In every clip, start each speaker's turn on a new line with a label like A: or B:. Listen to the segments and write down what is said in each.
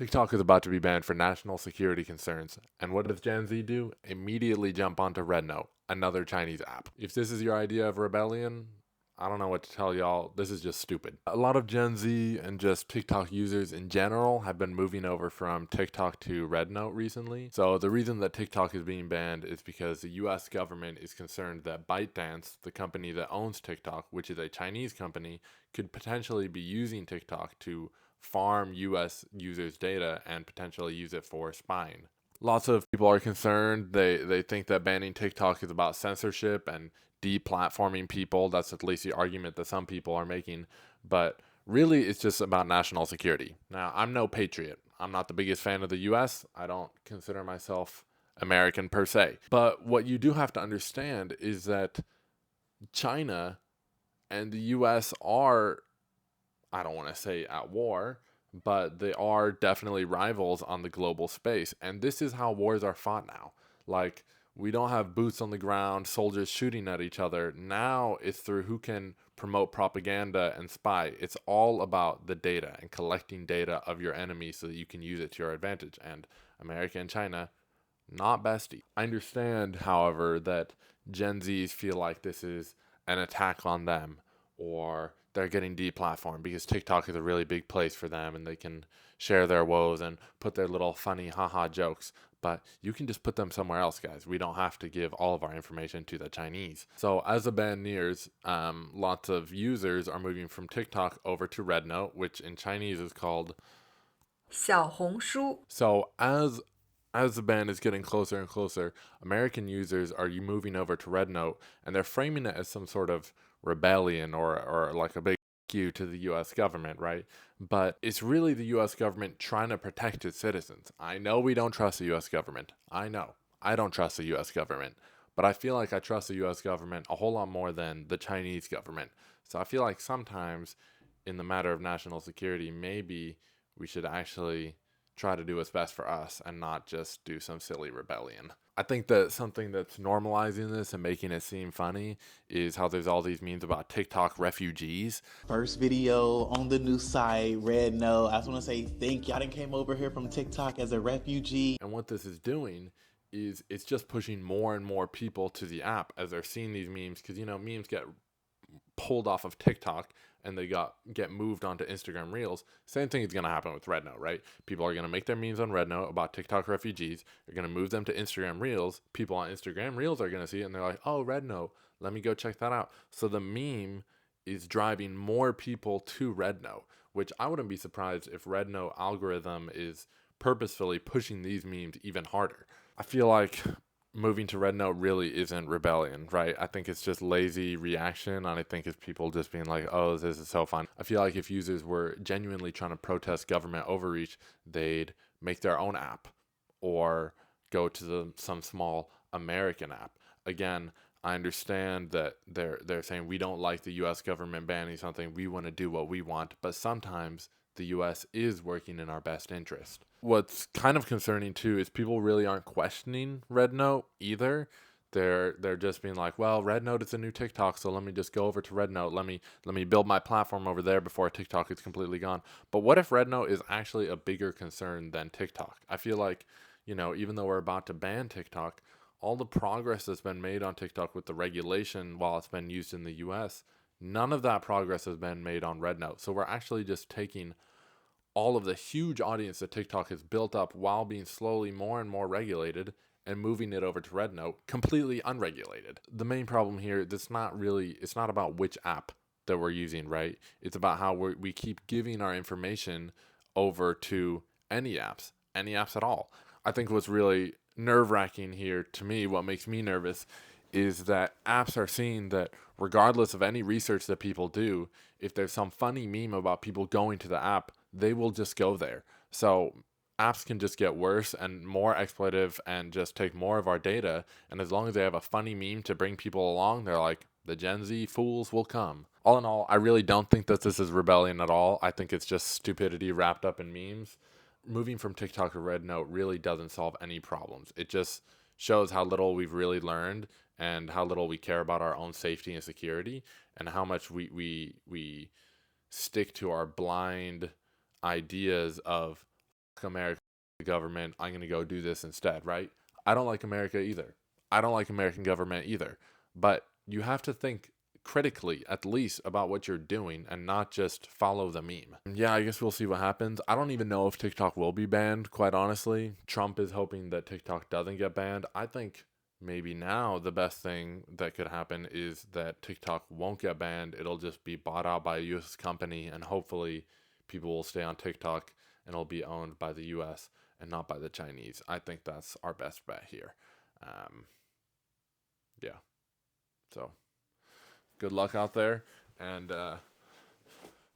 A: TikTok is about to be banned for national security concerns. And what does Gen Z do? Immediately jump onto RedNote, another Chinese app. If this is your idea of rebellion, I don't know what to tell y'all. This is just stupid. A lot of Gen Z and just TikTok users in general have been moving over from TikTok to RedNote recently. So the reason that TikTok is being banned is because the US government is concerned that ByteDance, the company that owns TikTok, which is a Chinese company, could potentially be using TikTok to farm US users' data and potentially use it for spying. Lots of people are concerned. They think that banning TikTok is about censorship and deplatforming people. That's at least the argument that some people are making. But really, it's just about national security. Now, I'm no patriot. I'm not the biggest fan of the US. I don't consider myself American per se. But what you do have to understand is that China and the US are, I don't want to say at war, but they are definitely rivals on the global space. And this is how wars are fought now. Like, we don't have boots on the ground, soldiers shooting at each other. Now it's through who can promote propaganda and spy. It's all about the data and collecting data of your enemy so that you can use it to your advantage. And America and China, not bestie. I understand, however, that Gen Zs feel like this is an attack on them, or they're getting deplatformed because TikTok is a really big place for them and they can share their woes and put their little funny haha jokes. But you can just put them somewhere else, guys. We don't have to give all of our information to the Chinese. So as the ban nears, lots of users are moving from TikTok over to RedNote, which in Chinese is called
B: 小红书
A: So as the ban is getting closer and closer, American users are moving over to RedNote, and they're framing it as some sort of rebellion or like a big you to the US government, right? But it's really the US government trying to protect its citizens. I know we don't trust the US government. I know. I don't trust the US government. But I feel like I trust the US government a whole lot more than the Chinese government. So I feel like sometimes in the matter of national security, maybe we should actually try to do what's best for us and not just do some silly rebellion. I think that something that's normalizing this and making it seem funny is how there's all these memes about TikTok refugees.
C: First video on the new site, Red No. I just want to say thank you. I done came over here from TikTok as a refugee.
A: And what this is doing is it's just pushing more and more people to the app as they're seeing these memes, because memes get pulled off of TikTok and they get moved onto Instagram Reels. Same thing is going to happen with RedNote, right? People are going to make their memes on RedNote about TikTok refugees. They're going to move them to Instagram Reels. People on Instagram Reels are going to see it and they're like, "Oh, RedNote, let me go check that out." So the meme is driving more people to RedNote, which I wouldn't be surprised if RedNote algorithm is purposefully pushing these memes even harder. I feel like moving to RedNote really isn't rebellion, right? I think it's just lazy reaction. And I think it's people just being like, "Oh, this is so fun." I feel like if users were genuinely trying to protest government overreach, they'd make their own app or go to some small American app. Again, I understand that they're saying we don't like the US government banning something. We want to do what we want, but sometimes the US is working in our best interest. What's kind of concerning too is people really aren't questioning RedNote either. They're just being like, "Well, RedNote is a new TikTok, so let me just go over to RedNote. Let me build my platform over there before TikTok is completely gone." But what if RedNote is actually a bigger concern than TikTok? I feel like, even though we're about to ban TikTok, all the progress that's been made on TikTok with the regulation while it's been used in the US, none of that progress has been made on RedNote. So we're actually just taking all of the huge audience that TikTok has built up while being slowly more and more regulated and moving it over to RedNote completely unregulated. The main problem here, it's not about which app that we're using, right? It's about how we keep giving our information over to any apps at all. I think what's really nerve wracking here to me, what makes me nervous, is that apps are seeing that regardless of any research that people do, if there's some funny meme about people going to the app, they will just go there. So apps can just get worse and more exploitative and just take more of our data. And as long as they have a funny meme to bring people along, they're like, the Gen Z fools will come. All in all, I really don't think that this is rebellion at all. I think it's just stupidity wrapped up in memes. Moving from TikTok to RedNote really doesn't solve any problems. It just shows how little we've really learned and how little we care about our own safety and security, and how much we stick to our blind ideas of America government. I'm going to go do this instead, right? I don't like America either. I don't like American government either. But you have to think critically, at least, about what you're doing and not just follow the meme. Yeah, I guess we'll see what happens. I don't even know if TikTok will be banned, quite honestly. Trump is hoping that TikTok doesn't get banned. I think maybe now the best thing that could happen is that TikTok won't get banned. It'll just be bought out by a US company, and hopefully people will stay on TikTok and it'll be owned by the US and not by the Chinese. I think that's our best bet here. Yeah. So good luck out there, and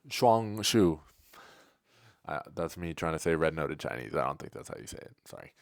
A: Shuang Shu. That's me trying to say red noted Chinese. I don't think that's how you say it. Sorry.